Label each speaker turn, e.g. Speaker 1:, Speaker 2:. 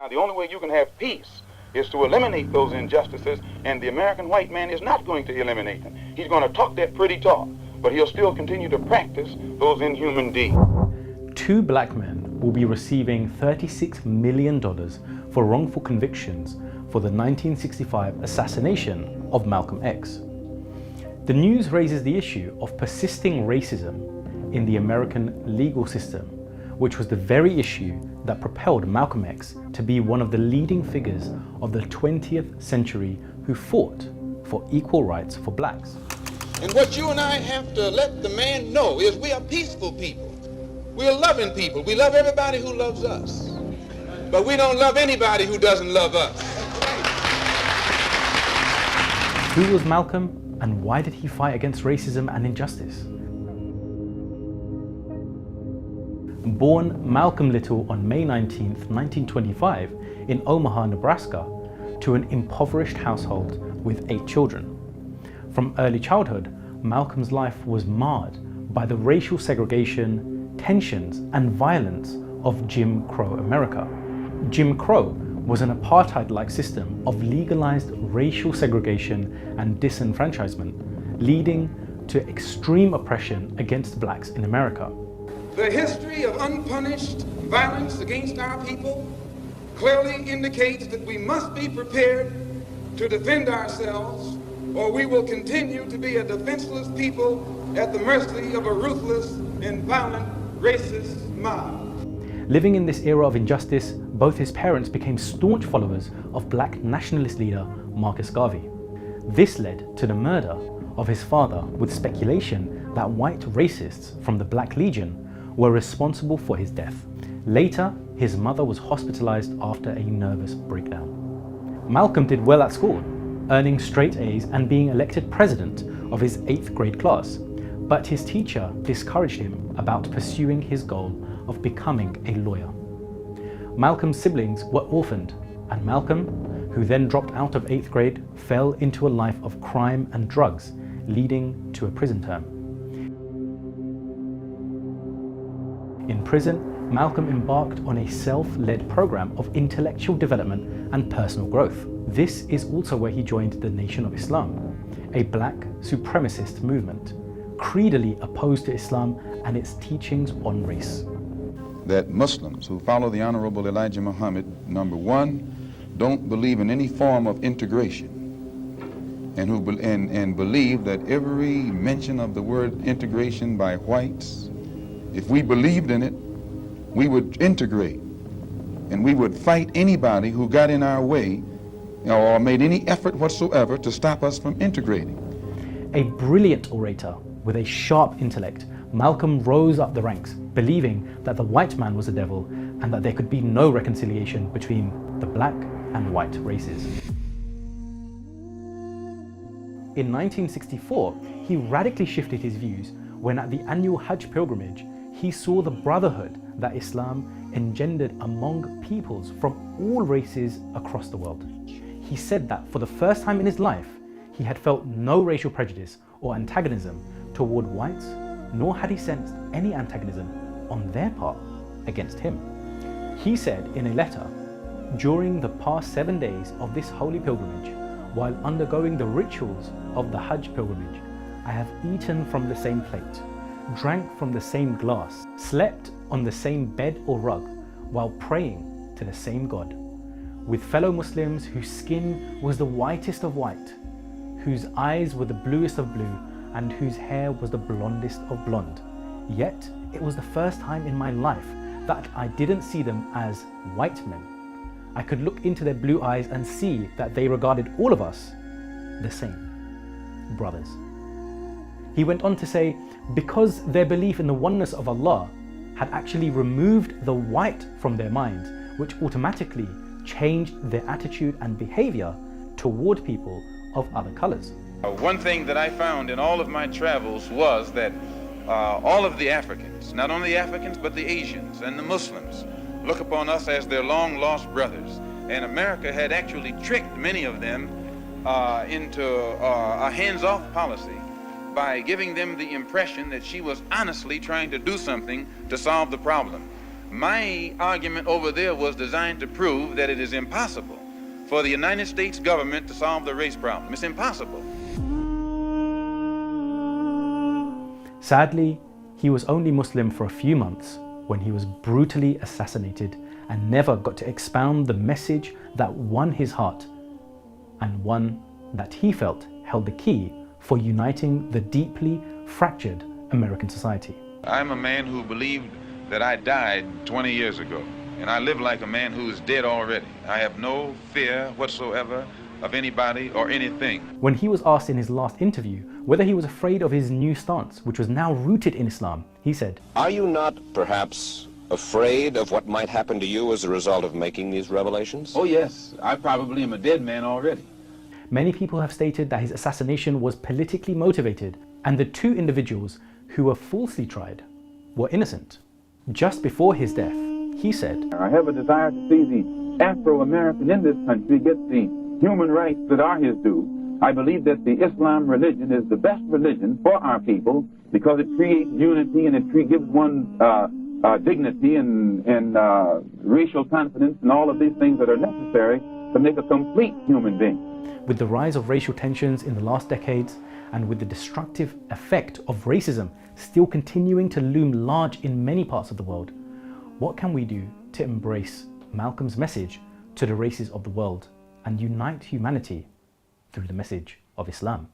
Speaker 1: Now, the only way you can have peace is to eliminate those injustices, and the American white man is not going to eliminate them. He's going to talk that pretty talk, but he'll still continue to practice those inhuman deeds.
Speaker 2: 2 black men will be receiving $36 million for wrongful convictions for the 1965 assassination of Malcolm X. The news raises the issue of persisting racism in the American legal system, which was the very issue that propelled Malcolm X to be one of the leading figures of the 20th century who fought for equal rights for blacks.
Speaker 3: And what you and I have to let the man know is we are peaceful people. We are loving people. We love everybody who loves us. But we don't love anybody who doesn't love us.
Speaker 2: Who was Malcolm, and why did he fight against racism and injustice? Born Malcolm Little on May 19, 1925 in Omaha, Nebraska, to an impoverished household with 8 children. From early childhood, Malcolm's life was marred by the racial segregation, tensions, and violence of Jim Crow America. Jim Crow was an apartheid-like system of legalized racial segregation and disenfranchisement, leading to extreme oppression against blacks in America.
Speaker 3: The history of unpunished violence against our people clearly indicates that we must be prepared to defend ourselves, or we will continue to be a defenseless people at the mercy of a ruthless and violent racist mob.
Speaker 2: Living in this era of injustice, both his parents became staunch followers of black nationalist leader Marcus Garvey. This led to the murder of his father, with speculation that white racists from the Black Legion were responsible for his death. Later, his mother was hospitalized after a nervous breakdown. Malcolm did well at school, earning straight A's and being elected president of his 8th grade class. But his teacher discouraged him about pursuing his goal of becoming a lawyer. Malcolm's siblings were orphaned, and Malcolm, who then dropped out of 8th grade, fell into a life of crime and drugs, leading to a prison term. In prison, Malcolm embarked on a self-led program of intellectual development and personal growth. This is also where he joined the Nation of Islam, a black supremacist movement, creedally opposed to Islam and its teachings on race.
Speaker 4: That Muslims who follow the Honorable Elijah Muhammad, number 1, don't believe in any form of integration, and believe that every mention of the word integration by whites, if we believed in it, we would integrate, and we would fight anybody who got in our way or made any effort whatsoever to stop us from integrating.
Speaker 2: A brilliant orator with a sharp intellect, Malcolm rose up the ranks, believing that the white man was the devil and that there could be no reconciliation between the black and white races. In 1964, he radically shifted his views when at the annual Hajj pilgrimage, he saw the brotherhood that Islam engendered among peoples from all races across the world. He said that for the first time in his life, he had felt no racial prejudice or antagonism toward whites, nor had he sensed any antagonism on their part against him. He said in a letter, "During the past 7 days of this holy pilgrimage, while undergoing the rituals of the Hajj pilgrimage, I have eaten from the same plate, drank from the same glass, slept on the same bed or rug, while praying to the same God, with fellow Muslims whose skin was the whitest of white, whose eyes were the bluest of blue, and whose hair was the blondest of blonde. Yet it was the first time in my life that I didn't see them as white men. I could look into their blue eyes and see that they regarded all of us the same, brothers." He went on to say, because their belief in the oneness of Allah had actually removed the white from their minds, which automatically changed their attitude and behavior toward people of other colors.
Speaker 1: One thing that I found in all of my travels was that all of the Africans, not only the Africans, but the Asians and the Muslims, look upon us as their long-lost brothers. And America had actually tricked many of them into a hands-off policy by giving them the impression that she was honestly trying to do something to solve the problem. My argument over there was designed to prove that it is impossible for the United States government to solve the race problem. It's impossible.
Speaker 2: Sadly, he was only Muslim for a few months when he was brutally assassinated and never got to expound the message that won his heart, and one that he felt held the key for uniting the deeply fractured American society.
Speaker 1: I'm a man who believed that I died 20 years ago, and I live like a man who is dead already. I have no fear whatsoever of anybody or anything.
Speaker 2: When he was asked in his last interview whether he was afraid of his new stance, which was now rooted in Islam, he said,
Speaker 5: "Are you not perhaps afraid of what might happen to you as a result of making these revelations?"
Speaker 1: Oh yes, I probably am a dead man already.
Speaker 2: Many people have stated that his assassination was politically motivated, and the two individuals who were falsely tried were innocent. Just before his death, he said,
Speaker 6: "I have a desire to see the Afro-American in this country get the human rights that are his due. I believe that the Islam religion is the best religion for our people because it creates unity and it gives one dignity and racial confidence and all of these things that are necessary to make a complete human being."
Speaker 2: With the rise of racial tensions in the last decades, and with the destructive effect of racism still continuing to loom large in many parts of the world, what can we do to embrace Malcolm's message to the races of the world and unite humanity through the message of Islam?